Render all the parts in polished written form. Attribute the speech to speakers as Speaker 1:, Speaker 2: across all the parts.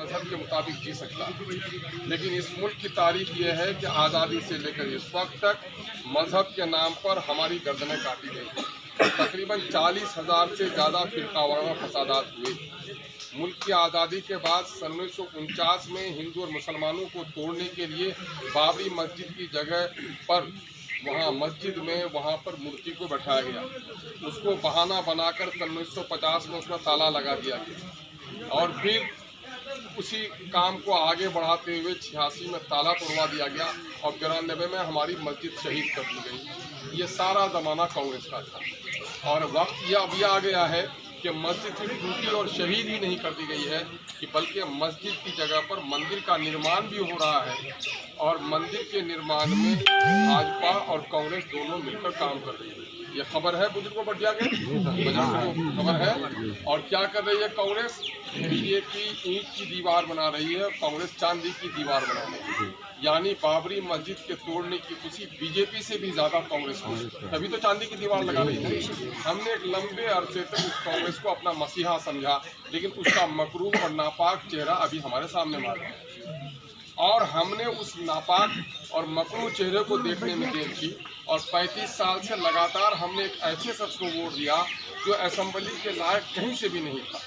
Speaker 1: मजहब के मुताबिक जी सकता है। लेकिन इस मुल्क की तारीफ यह है कि आज़ादी से लेकर इस वक्त तक मजहब के नाम पर हमारी गर्दनें काटी गई। तकरीबन 40,000 से ज़्यादा फिरकावाराना फसादात हुए। मुल्क की आज़ादी के बाद सन 1949 में हिंदू और मुसलमानों को तोड़ने के लिए बाबरी मस्जिद की जगह पर वहाँ मस्जिद में वहाँ पर मूर्ति को बैठाया गया। उसको बहाना बनाकर सन 1950 में उसमें ताला लगा दिया गया और फिर उसी काम को आगे बढ़ाते हुए 86 में ताला तोड़वा दिया गया और 92 में हमारी मस्जिद शहीद कर दी गई। ये सारा ज़माना कांग्रेस का था और वक्त यह अभी आ गया है कि मस्जिद सिर्फ टूटी और शहीद ही नहीं कर दी गई है कि बल्कि मस्जिद की जगह पर मंदिर का निर्माण भी हो रहा है और मंदिर के निर्माण में भाजपा और कांग्रेस दोनों मिलकर काम कर रही है। ये खबर है बुजुर्गों बढ़िया के खबर है। और क्या कर रही है कांग्रेस? बीजेपी ईंट की दीवार बना रही है, कांग्रेस चांदी की दीवार बना रही है। यानी बाबरी मस्जिद के तोड़ने की खुशी बीजेपी से भी ज़्यादा कांग्रेस को, तभी तो चांदी की दीवार लगा रही थी। हमने एक लंबे अरसे तक उस कांग्रेस को अपना मसीहा समझा, लेकिन उसका मकरूह और नापाक चेहरा अभी हमारे सामने मार है और हमने उस नापाक और मकरूह चेहरे को देखने में देर की और 35 साल से लगातार हमने एक ऐसे शख्स को वोट दिया जो असेंबली के लायक कहीं से भी नहीं था।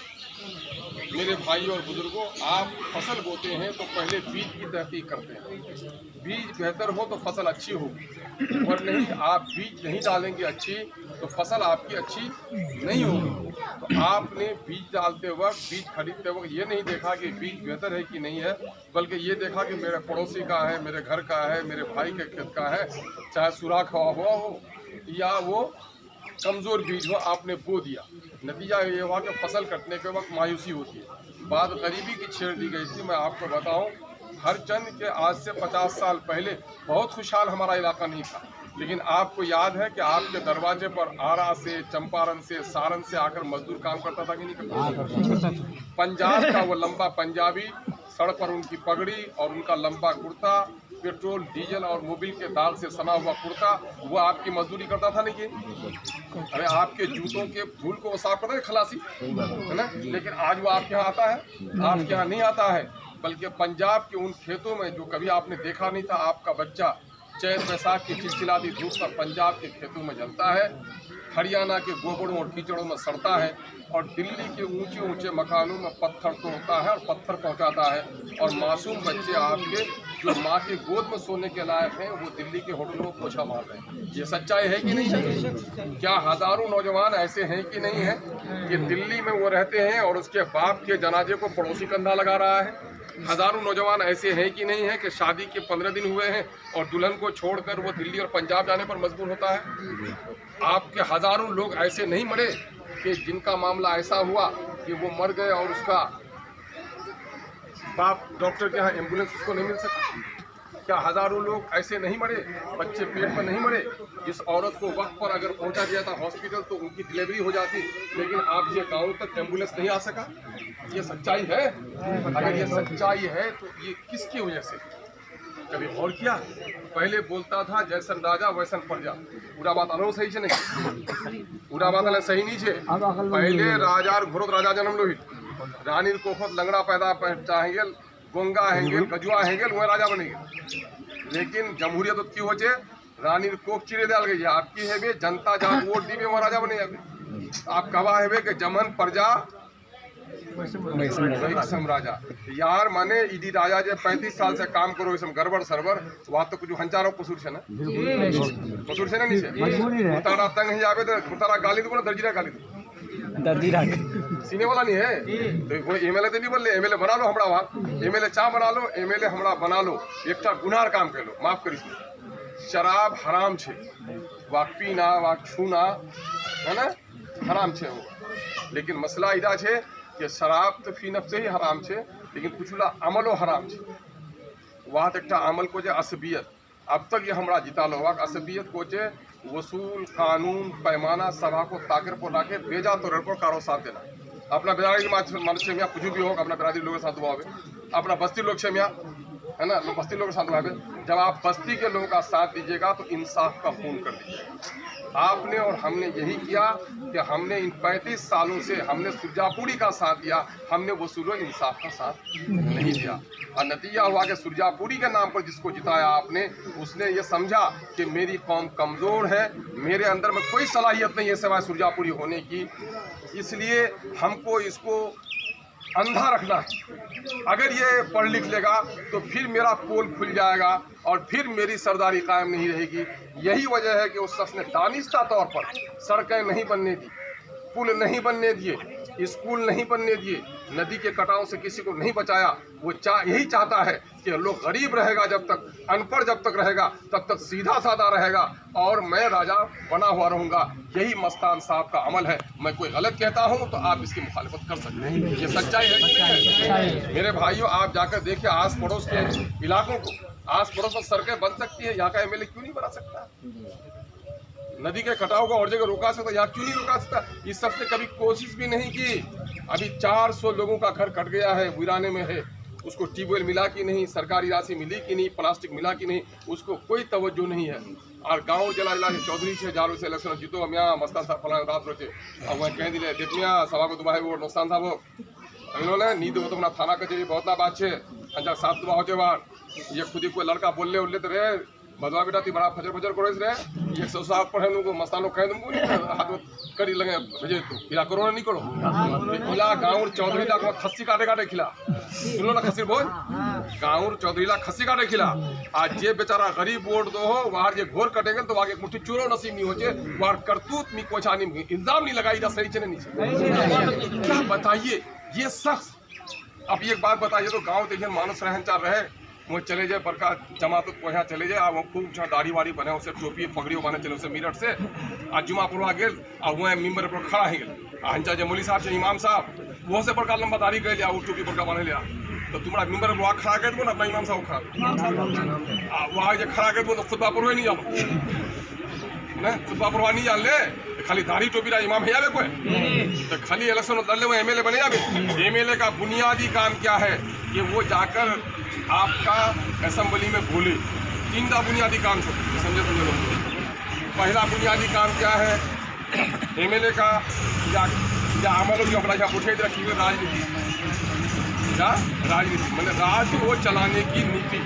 Speaker 1: मेरे भाई और बुजुर्गों, आप फसल बोते हैं तो पहले बीज की तहकीक करते हैं। बीज बेहतर हो तो फसल अच्छी होगी और नहीं, आप बीज नहीं डालेंगे अच्छी तो फसल आपकी अच्छी नहीं होगी। तो आपने बीज डालते वक्त, बीज खरीदते वक्त ये नहीं देखा कि बीज बेहतर है कि नहीं है, बल्कि ये देखा कि मेरे पड़ोसी का है, मेरे घर का है, मेरे भाई के खेत का है, चाहे सुराख हुआ हो या वो कमज़ोर बीज हो, आपने बो दिया। नतीजा ये हुआ कि फसल कटने के वक्त मायूसी होती है। बात गरीबी की छेड़ दी गई थी। मैं आपको बताऊं, हर चंद के आज से 50 साल पहले बहुत खुशहाल हमारा इलाका नहीं था, लेकिन आपको याद है कि आपके दरवाजे पर आरा से, चंपारण से, सारण से आकर मजदूर काम करता था कि नहीं करता था? पंजाब का वो लंबा पंजाबी, सड़क पर उनकी पगड़ी और उनका लंबा कुर्ता, पेट्रोल डीजल और मोबिल के दाल से सना हुआ कुर्ता, वो आपकी मजदूरी करता था नहीं कि? अरे आपके जूतों के धूल को वो साफ करता है खलासी, है ना? लेकिन आज वो आपके यहाँ आता है? आपके यहाँ नहीं आता है, बल्कि पंजाब के उन खेतों में जो कभी आपने देखा नहीं था, आपका बच्चा चैत बैसाख की चिलचिलाती धूप पर पंजाब के खेतों में जलता है, हरियाणा के गोबरों और कीचड़ों में सड़ता है और दिल्ली के ऊंचे ऊंचे मकानों में पत्थर तोड़ता है और पत्थर पहुंचाता है और मासूम बच्चे आपके जो माँ के गोद में सोने के लायक हैं वो दिल्ली के होटलों में पोछा मार रहे हैं। ये सच्चाई है कि नहीं है? क्या हज़ारों नौजवान ऐसे हैं कि नहीं है कि दिल्ली में वो रहते हैं और उसके बाप के जनाजे को पड़ोसी कंधा लगा रहा है? हज़ारों नौजवान ऐसे हैं कि नहीं है कि शादी के 15 दिन हुए हैं और दुल्हन को छोड़कर वो दिल्ली और पंजाब जाने पर मजबूर होता है? आपके हज़ारों लोग ऐसे नहीं मरे कि जिनका मामला ऐसा हुआ कि वो मर गए और उसका बाप डॉक्टर के यहाँ एम्बुलेंस उसको नहीं मिल सका? क्या हज़ारों लोग ऐसे नहीं मरे, बच्चे पेट में नहीं मरे? जिस औरत को वक्त पर अगर पहुंचा दिया था हॉस्पिटल तो उनकी डिलीवरी हो जाती, लेकिन आपके गाँव तक एम्बुलेंस नहीं आ सका? ये सच्चाई है? अगर ये सच्चाई है तो ये किसकी वजह से? कभी और किया? पहले बोलता था जैसन राजा वैसन प्रजा। पूरा बात आलो सही से नहीं, पूरा बात आले सही नहीं छे। पहले राजार घोरत राजा जन्म लोहित, रानीर कोखत लंगड़ा पैदा चाहेंगे, गोंगा हैंगेल, गजुआ हैंगेल, वह राजा बनेंगे। लेकिन जमहूरियत की हो चे रानीर कोख चिरे डाल गई, आपकी है बे जनता जहाँ वोट दी वह राजा बने। आप कहा है कि जमन प्रजा राजा यार माने इडी राजा जे 35 साल से काम करो इसमें गड़बड़ सरबर वहाँ तो कुछ हंचारो कसूर छे ना, कसूर छे ना नीचे तारा तंग ही आवे तो तारा गाली दो ना, दर्जीरा गाली दो, दर्जीरा सीने वाला नहीं है तो वो एमएलए तो नहीं बोल ले, एमएलए बना लो हमरा, वहाँ एमएलए चा बना लो, एमएलए हमरा बना लो, एक गुनार काम कर लो, माफ करी। शराब हराम छे, वाक पीना वाक छूना है ना हराम छे वो, लेकिन मसला इदा छे कि शराब तो फी नफ्से ही हराम छे, लेकिन कुछला अमलो हराम छे। वहाँ तक अमल को जे असबियत अब तक ये हमरा जिता लो असबियत को जे वसूल कानून पैमाना सभा को ताकर पर लाके बेजा तो रड़ को कारो साथ देना। अपना बिरादरी मनुष्य में कुछ भी हो, अपना बिरादरी लोगों के साथ दुआवे, अपना बस्ती लोग से है ना, बस्ती लोगों के साथ दुआवे। जब आप बस्ती के लोगों का साथ दीजिएगा तो इंसाफ का खून कर दीजिएगा। आपने और हमने यही किया कि हमने इन 35 सालों से हमने सुरजापुरी का साथ दिया, हमने वसूल इंसाफ का साथ नहीं दिया। और नतीजा हुआ कि सुरजापुरी के नाम पर जिसको जिताया आपने, उसने ये समझा कि मेरी कौम कमज़ोर है, मेरे अंदर में कोई सलाहियत नहीं है सिवाय सुरजापुरी होने की, इसलिए हमको इसको अंधा रखना है। अगर ये पढ़ लिख लेगा तो फिर मेरा पोल खुल जाएगा और फिर मेरी सरदारी कायम नहीं रहेगी। यही वजह है कि उस शख्स ने दानिस्ता तौर पर सड़कें नहीं बनने दी, पुल नहीं बनने दिए, स्कूल नहीं बनने दिए, नदी के कटाव से किसी को नहीं बचाया। वो यही चाहता है कि लोग गरीब रहेगा, जब तक अनपढ़ जब तक रहेगा तब तक सीधा साधा रहेगा और मैं राजा बना हुआ रहूँगा। यही मस्तान साहब का अमल है। मैं कोई गलत कहता हूँ तो आप इसकी मुखालिफत कर सकते हैं, ये सच्चाई है कि नहीं है? मेरे भाइयों, आप जाकर देखिए आस पड़ोस के इलाकों को, आस पड़ोस में सड़कें बन सकती है, यहाँ का एमएलए क्यों नहीं बना सकता? नदी के कटाव को और जगह रोका सकता, यहाँ क्यों नहीं रोका सकता? इस शख्स ने कभी कोशिश भी नहीं की। अभी 400 लोगों का घर कट गया है, वीराने में है, उसको ट्यूबवेल मिला कि नहीं, सरकारी राशि मिली कि नहीं, प्लास्टिक मिला कि नहीं, उसको कोई तवज्जो नहीं है। और गाँव जला जला के चौधरी से जालो से इलेक्शन जीतो हम यहाँ मस्तान साहब फलाना रात रोचे अब वह कह दिले देखमिया सभा को दुबाई वो नुकसान साहब हो इन्होंने नींद हो तो अपना थाना कचेरी बहुत ना बात है अंजा सात दुआ हो बार ये खुद ही कोई लड़का बोल ले उल्ले तो रे बदवा बेटा ती बड़ा फजर फजर करो रे 100 साहब पढ़े को मस्तानो कह दूंगा नहीं हाथ करी लगे भेजे तू खिला करो नहीं करो खिला गाँव चौधरी लाख खस्सी काटे काटे खिला सुनो ना खस्सी बोल गाँव चौधरी लाख खस्सी काटे खिला आज जे बेचारा गरीब वोट दो हो वहां जे घोर कटेगा तो वहां एक मुट्ठी चूरो नसीब नहीं हो वहां करतूत में कोई नहीं इल्जाम नहीं लगाई जा सही चले नहीं क्या बताइए ये शख्स। अब एक बात बताइए तो गाँव देखिए मानस रहन चाह रहे वो चले जाए बड़का जमात को यहाँ चले जाए वो खूब दाढ़ी वाड़ी बने उसे टोपी पगड़ी बने चले उसे मीरठ से आज जुमापुरवा गेल और वह मेम्बर पर खड़ा ही गेल हंचा जे मौली साहब इमाम साहब वो से बड़का लंबा दाढ़ी कर लिया वो टोपी बड़का बने लिया तो तुम्हारा मेम्बर वहाँ खड़ा कर दो ना अपना इमाम साहब खड़ा वहाँ जो खड़ा कर दो तो खुतबा पर नहीं जाओ ना खुतबा पर नहीं जान ले खाली दाढ़ी टोपी रहा इमाम है कोई तो खाली इलेक्शन लड़ ले वो एमएलए बने जाए। एमएलए का बुनियादी काम क्या है कि वो जाकर आपका असेंबली में बोले। 3 बुनियादी काम समझे लोग। पहला बुनियादी काम क्या है एमएलए का अमल जो अपना यहाँ उठे रखी हुई राजनीति मतलब राज को चलाने की नीति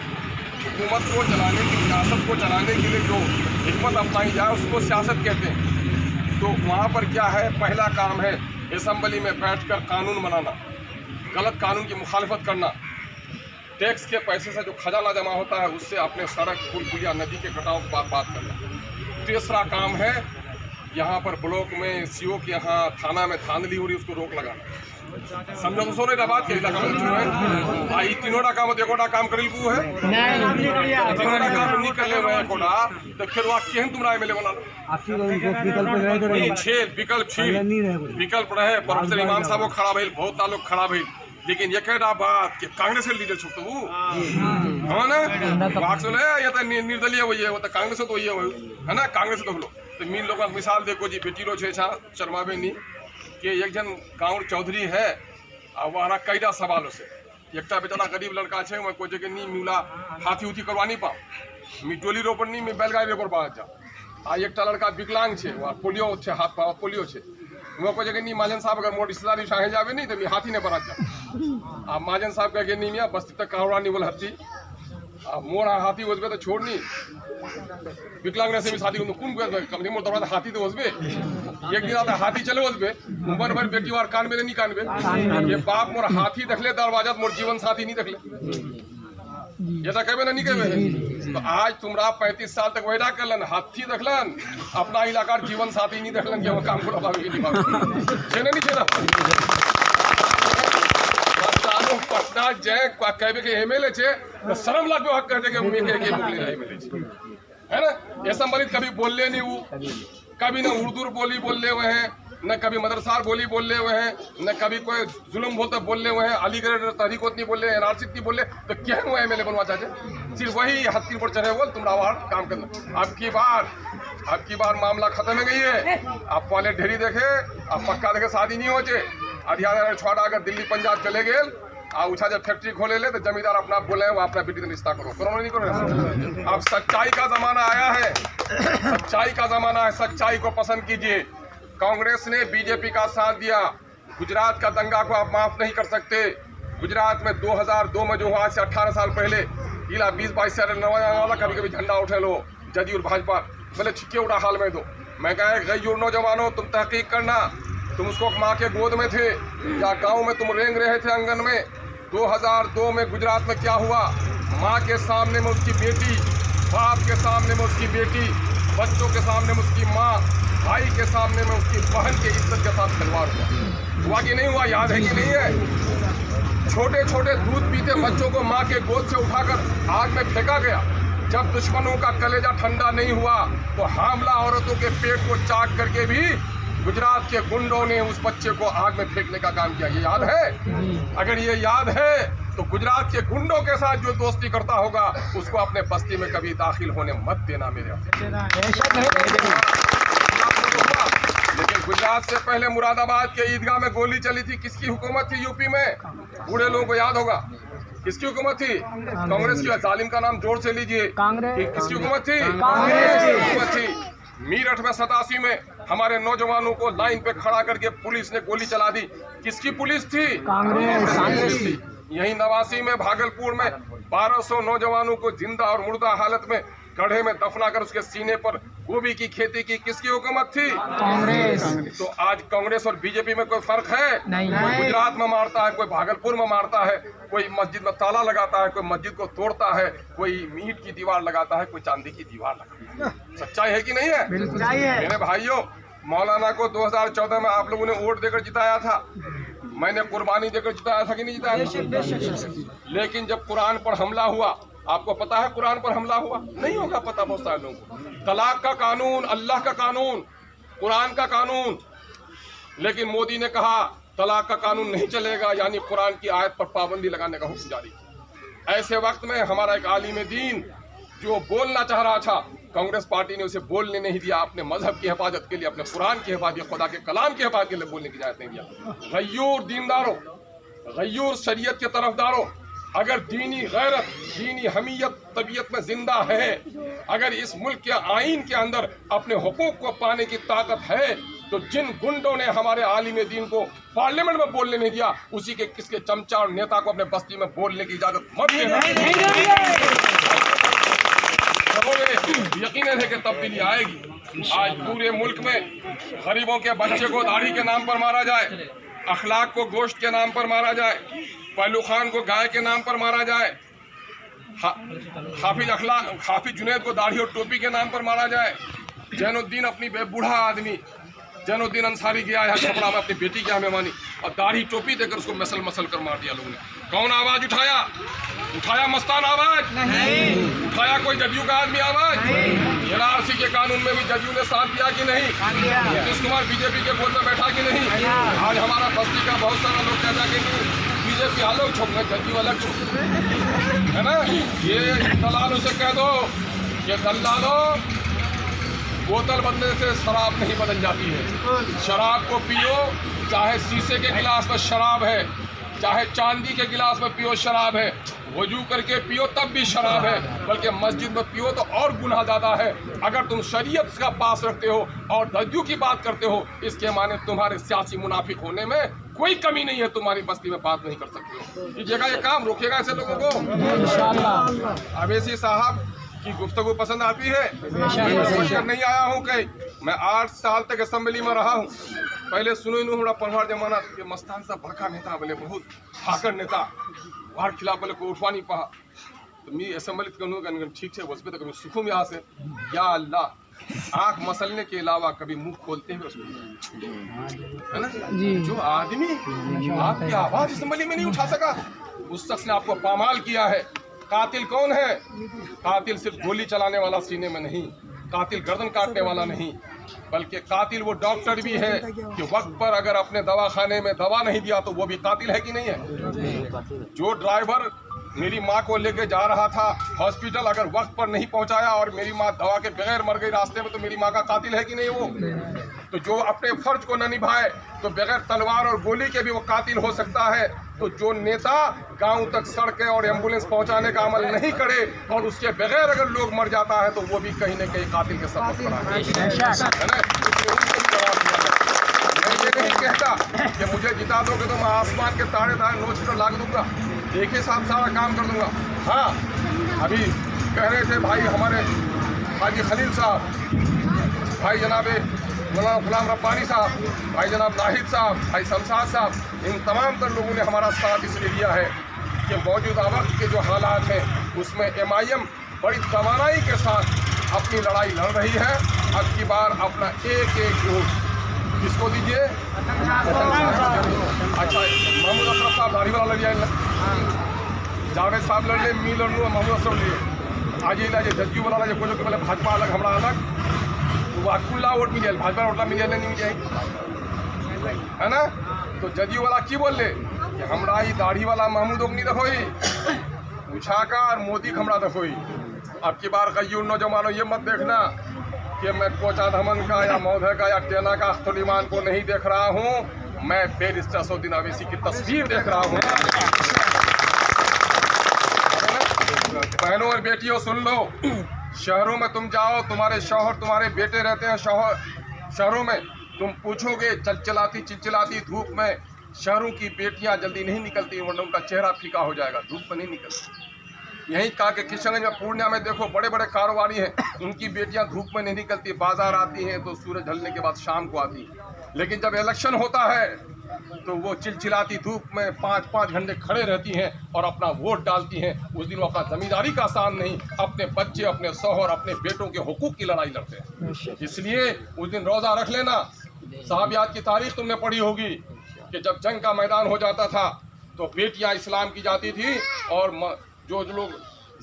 Speaker 1: हुकूमत को चलाने की सियासत को चलाने के लिए जो हिकमत अपनाई जाए उसको सियासत कहते हैं। तो वहाँ पर क्या है पहला काम है असेंबली में बैठकर कानून बनाना, गलत कानून की मुखालिफत करना, टैक्स के पैसे से जो खजाना जमा होता है उससे अपने सड़क पुल पुलिया नदी के कटाव को बात करना। तीसरा काम है यहाँ पर ब्लॉक में सीओ के यहाँ थाना में धांधली हो रही उसको रोक लगाना। समझो तो सोने का बात के इलाका में जो है आई तीनों काम एकोटा काम करी है तीनों काम नहीं कर ले हुए एकोटा तो फिर वहाँ केहन तुमरा एमएलए बना विकल्प रहे प्रोफेसर इमाम साहब खड़ा भइल बहुत लोग खड़ा भइल लेकिन ये कहता बात कि कांग्रेस के लीडर छुपतो हाँ ना बात सुने ये तो निर्दलीय हुई है वो तो कांग्रेस तो ये है ना कांग्रेस तो लो तो मीन लोग मिसाल देखो जी बेटी रो छे शर्मा बेनी कि एक जन गाँव चौधरी है और वहाँ कईटा सवालों से एक बेचारा गरीब लड़का है मैं कोई जगह नहीं मिला हाथी उथी करवा नहीं पाऊँ मैं टोली रोपर नहीं मैं बैलगाड़ी रोपर पा जा आ एक लड़का विकलांग है वहाँ पोलियो है हाथ पावा पोलियो है वो कोई जगह नहीं महाजन साहब अगर मोर रिश्तेदारी चाहे जावे नहीं तो मैं हाथी ने बरा जा अब महाजन साहब कह नहीं मियाँ बस्ती तक कहरा नहीं बोला हाथी अब मोर हाथी उसबे तो छोड़नी विकलांग से भी शादी कौन कम मोर दरवाजा हाथी तो उसबे एक दिन आता हाथी चले उसबे उम्र भर बेटी और कान में नहीं कानबे ये बाप मोर हाथी देखले दरवाजा मोर जीवन साथी नहीं देखले ये तो कहबे ना नहीं कहबे। तो आज तुमरा 35 साल तक वैदा करलन हाथी देखलन अपना इलाका जीवन साथी नहीं देखलन कि वो काम को पावे नहीं पावे नहीं छेना पटना जय कहबे के एमएलए छे तो शर्म लागबे हक कहते के मैं के मुगली एमएलए छे है ना ये संबंधित कभी बोलले नहीं वो कभी ना उर्दू बोली बोल ले हुए हैं न कभी मदरसा बोली बोल ले हुए हैं न कभी कोई जुल्म बोलते बोल ले हुए हैं अलीगढ़ तहरीक नहीं बोल रहे एनआरसी नहीं बोल रहे तो क्या हुआ एमएलए बनवा चाहते सिर्फ वही हत्ती पर चढ़े बोल तुम आवाज काम करना। अब की बार मामला खत्म हो गई है। आप पहले ढेरी देखे अब पक्का देखे शादी नहीं हो चे अधिकार छोड़ा अगर दिल्ली पंजाब चले गए उठा जब फैक्ट्री खोले ले तो जमींदार अपना बोले वो अपना बेटी से रिश्ता करो, करो नहीं करो। अब सच्चाई का जमाना आया है, सच्चाई का जमाना है, सच्चाई को पसंद कीजिए। कांग्रेस ने बीजेपी का साथ दिया, गुजरात का दंगा को आप माफ नहीं कर सकते। गुजरात में 2002 में जो हुआ, आज से 18 साल पहले, इला 20-22 साल नौजवान वाला कभी कभी झंडा उठे लो जदयू और भाजपा, बोले छिक्के उड़ा हाल में दो। मैं कहा गैयूर नौजवानों, तुम तहकीक करना, तुम उसको माँ के गोद में थे या गांव में तुम रेंग रहे थे आंगन में। 2002 में गुजरात में क्या हुआ, माँ के सामने में उसकी बेटी, बाप के सामने में उसकी बेटी, बच्चों के सामने में उसकी माँ, भाई के सामने में उसकी बहन की इज्जत के साथ खिलवाड़ हुआ कि नहीं हुआ, याद है कि नहीं है? छोटे छोटे दूध पीते बच्चों को माँ के गोद से उठाकर आग में फेंका गया। जब दुश्मनों का कलेजा ठंडा नहीं हुआ तो हामला औरतों के पेट को चाट करके भी गुजरात के गुंडों ने उस बच्चे को आग में फेंकने का काम किया। ये याद है? अगर ये याद है तो गुजरात के गुंडों के साथ जो दोस्ती करता होगा उसको अपने बस्ती में कभी दाखिल होने मत देना मेरे। लेकिन गुजरात से पहले मुरादाबाद के ईदगाह में गोली चली थी, किसकी हुकूमत थी यूपी में? बूढ़े लोगों को याद होगा, किसकी हुकूमत थी? कांग्रेस की। जालिम का नाम जोर से लीजिए, किसकी हुकूमत थी? कांग्रेस की हुकूमत थी। मीरठ में 87 में हमारे नौजवानों को लाइन पे खड़ा करके पुलिस ने गोली चला दी, किसकी पुलिस थी? कांग्रेस थी। यही 89 में भागलपुर में 1200 नौजवानों को जिंदा और मुर्दा हालत में गड्ढे में दफना कर उसके सीने पर गोभी की खेती की, किसकी हुकूमत थी? कांग्रेस। तो आज कांग्रेस और बीजेपी में कोई फर्क है? नहीं। कोई गुजरात में मारता है, कोई भागलपुर में मारता है, कोई मस्जिद में ताला लगाता है, कोई मस्जिद को तोड़ता है, कोई ईंट की दीवार लगाता है, कोई चांदी की दीवार लगाता है। सच्चाई है कि नहीं है? बिल्कुल है। मेरे भाइयों, मौलाना को 2014 में आप लोगों ने वोट देकर जिताया था, मैंने कुर्बानी देकर जिताया था कि नहीं जिताया? लेकिन जब कुरान पर हमला हुआ, आपको पता है कुरान पर हमला हुआ? नहीं होगा पता बहुत सारे लोगों को। तलाक का कानून, अल्लाह का कानून, कुरान का कानून, लेकिन मोदी ने कहा तलाक का कानून नहीं चलेगा, यानी कुरान की आयत पर पाबंदी लगाने का हुक्म जारी किया। ऐसे वक्त में हमारा एक आलिम दीन जो बोलना चाह रहा था, कांग्रेस पार्टी ने उसे बोलने नहीं दिया। अपने मजहब की हिफाजत के लिए, अपने कुरान की हिफाजत, खुदा के कलाम की हिफाजत के लिए बोलने की इजाजत नहीं दिया। गैयूर दीनदारों, गैयूर शरीयत के तरफदारों, अगर दीनी गैरत, दीनी हमीयत तबीयत में जिंदा है, अगर इस मुल्क के आईन के अंदर अपने हुकूक को पाने की ताकत है, तो जिन गुंडों ने हमारे आलिम दीन को पार्लियामेंट में बोलने नहीं दिया, उसी के किसके चमचा और नेता को अपने बस्ती में बोलने की इजाजत मत देना। यकीन है कि तब्दीली आएगी। आज पूरे मुल्क में गरीबों के बच्चे को दाढ़ी के नाम पर मारा जाए, अखलाक को गोश्त के नाम पर मारा जाए, पहलू खान को गाय के नाम पर मारा जाए, हाफिज जुनैद को दाढ़ी और टोपी के नाम पर मारा जाए, जैनुद्दीन अपनी बूढ़ा आदमी जैनुद्दीन अंसारी गया है छपड़ा में अपनी बेटी की मेहमानी और दाढ़ी टोपी देकर उसको मसल मसल कर मार दिया लोगों ने। कौन आवाज उठाया? उठाया मस्तान आवाज? नहीं। उठाया कोई जदयू का आदमी आवाज? NRC के कानून में भी जदयू ने साथ दिया कि नहीं? नीतीश कुमार बीजेपी के गोद में बैठा कि नहीं? आज हमारा बस्ती का बहुत सारा लोग कहता कि बीजेपी अलग छोड़, जदयू अलग छोड़, है ना? ये दलालों से कह दो, ये दलालों, बोतल बनने से शराब नहीं बदल जाती है। शराब को पियो, चाहे शीशे के गिलास में शराब है, चाहे चांदी के गिलास में पियो शराब है, वजू करके पियो तब भी शराब है, बल्कि मस्जिद में पियो तो और गुनाह ज़्यादा है। अगर तुम शरीयत का पास रखते हो और दजू की बात करते हो, इसके माने तुम्हारे सियासी मुनाफिक होने में कोई कमी नहीं है, तुम्हारी बस्ती में बात नहीं कर सकते हो। कीजिएगा ये काम, रोकिएगा ऐसे लोगों को इंशाअल्लाह। अवैसी साहब की गुफ्तगू पसंद आती है? नहीं आया हूँ कहीं, मैं 8 साल तक असेंबली में रहा हूँ। पहले सुनो इन हमारा परवार जमाना के मस्तान साहब भड़का नेता बोले, बहुत हाकर नेता, वार खिलाफ बोले को उठवा नहीं पा, तो मैं असेंबली ठीक है बस पे तो सुखूँ यहाँ से। या अल्लाह, आँख मसलने के अलावा कभी मुंह खोलते हुए उसको, है ना? जो आदमी आपकी आवाज असेंबली में नहीं उठा सका, उस शख्स ने आपको पामाल किया है। कातिल कौन है? कातिल सिर्फ गोली चलाने वाला सीने में नहीं, कातिल गर्दन काटने वाला नहीं, बल्कि कातिल वो डॉक्टर भी है कि वक्त पर अगर अपने दवाखाने में दवा नहीं दिया तो वो भी कातिल है कि नहीं है? जो ड्राइवर मेरी माँ को लेके जा रहा था हॉस्पिटल, अगर वक्त पर नहीं पहुंचाया और मेरी माँ दवा के बगैर मर गई रास्ते में, तो मेरी माँ का कातिल है कि नहीं वो? तो जो अपने फर्ज को न निभाए तो बगैर तलवार और गोली के भी वो कातिल हो सकता है। तो जो नेता गांव तक सड़कें और एम्बुलेंस पहुंचाने का अमल नहीं करे और उसके बगैर अगर लोग मर जाता है तो वो भी कहीं न कहीं कातिल के सबक पड़ा है ना। मैं ये नहीं कहता कि मुझे जिता दोगे तो मैं आसमान के तारे नोच कर लाग दूंगा, एक ही साथ सारा काम कर दूंगा। हाँ, अभी कह रहे थे भाई हमारे हाजी खलील साहब, भाई जनाब मौलाना गुलाम रब्बानी साहब, भाई जनाब नाहिद साहब, भाई शमशाद साहब, इन तमाम तर लोगों ने हमारा साथ इसलिए दिया है कि मौजूदा वक्त के जो हालात हैं उसमें MIM बड़ी तवानाई के साथ अपनी लड़ाई लड़ रही है। अब की बार अपना एक वोट किसको दीजिए? अच्छा, महमूद अशरफ साहब दाढ़ी वाला लड़ जाए, जावेद साहब लड़ ले, मी लड़ लूँ, महमूद अशरफ लिए आज इलाज जज्जू वाला लगे, कोई पहले भाजपा अलग हमारा अलग, वो खुला वोट मिले, भाजपा वोट मिले नहीं मिल जाए, है ना। तो जज्जू वाला की बोल ले कि हमरा ही दाढ़ी वाला महमूद नहीं देखोई, उछाका और मोदी हमरा देखोई। अब की बार कई नौजवानों ये मत देखना कि मैं कोचा धमन का या मौधे का या टेना का अख्तुलिमान को नहीं देख रहा हूँ, मैं बैरिस्टर असदुद्दीन ओवैसी की तस्वीर देख रहा हूँ। बहनों और बेटियों सुन लो, शहरों में तुम जाओ, तुम्हारे शौहर तुम्हारे बेटे रहते हैं शहरों में, तुम पूछोगे चलचलाती चिलचिलाती धूप में शहरों की बेटियां जल्दी नहीं निकलती, वरना उनका चेहरा फीका हो जाएगा, धूप में नहीं निकलती। यहीं कहा कि किशनगंज में पूर्णिया में देखो बड़े बड़े कारोबारी हैं, उनकी बेटियां धूप में नहीं निकलती, बाजार आती हैं तो सूरज ढलने के बाद शाम को आती हैं। लेकिन जब इलेक्शन होता है तो वो चिलचिलाती धूप में 5-5 घंटे खड़े रहती हैं और अपना वोट डालती हैं। उस दिन वो अपना जमींदारी का आसान नहीं, अपने बच्चे, अपने शौहर, अपने बेटों के हुकूक की लड़ाई लड़ते हैं। इसलिए उस दिन रोज़ा रख लेना। साहबियात की तारीख तुमने पढ़ी होगी कि जब जंग का मैदान हो जाता था तो बेटियां इस्लाम की जाती थी और जो लोग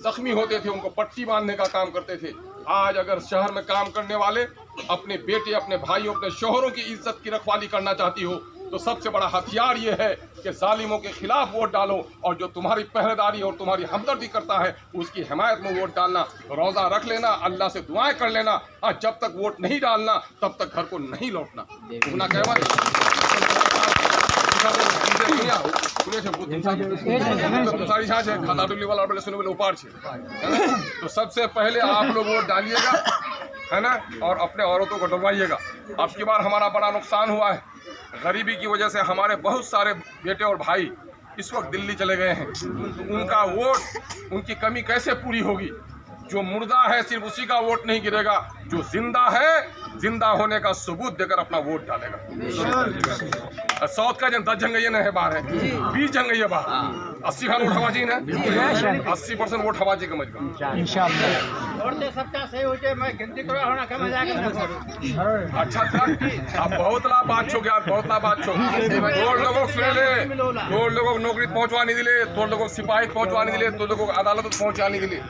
Speaker 1: जख्मी होते थे उनको पट्टी बांधने का काम करते थे। आज अगर शहर में काम करने वाले अपने बेटे, अपने भाइयों, अपने शौहरों की इज्जत की रखवाली करना चाहती हो तो सबसे बड़ा हथियार ये है कि जालिमों के खिलाफ वोट डालो और जो तुम्हारी पहरेदारी और तुम्हारी हमदर्दी करता है उसकी हिमायत में वोट डालना। रोज़ा रख लेना, अल्लाह से दुआएं कर लेना, और जब तक वोट नहीं डालना तब तक घर को नहीं लौटना। गुना कहवा तो सबसे पहले आप लोग वोट डालिएगा, है ना, और अपने औरतों को डरवाइएगा। अब की बार हमारा बड़ा नुकसान हुआ है, गरीबी की वजह से हमारे बहुत सारे बेटे और भाई इस वक्त दिल्ली चले गए हैं। उनका वोट, उनकी कमी कैसे पूरी होगी? जो मुर्दा है सिर्फ उसी का वोट नहीं गिरेगा, जो जिंदा है जिंदा होने का सबूत देकर अपना वोट डालेगा। साउथ का जन 10 जंग ये है बाहर है, 20 जंग ये बाहर 80 खान वोट हवाजी ने 80% वोट हवाजी का मजबूर इंशाअल्लाह। अच्छा था, अब बहुत ला बात छो गया, बहुत ला बात छो। तोड़ लोगों सुने ले, तोड़ लोगों नौकरी पहुंचवा नहीं दिले, तोड़ लोगों सिपाही पहुंचवा नहीं दिले, तोड़ लोगों अदालत पहुंचा नहीं दिले।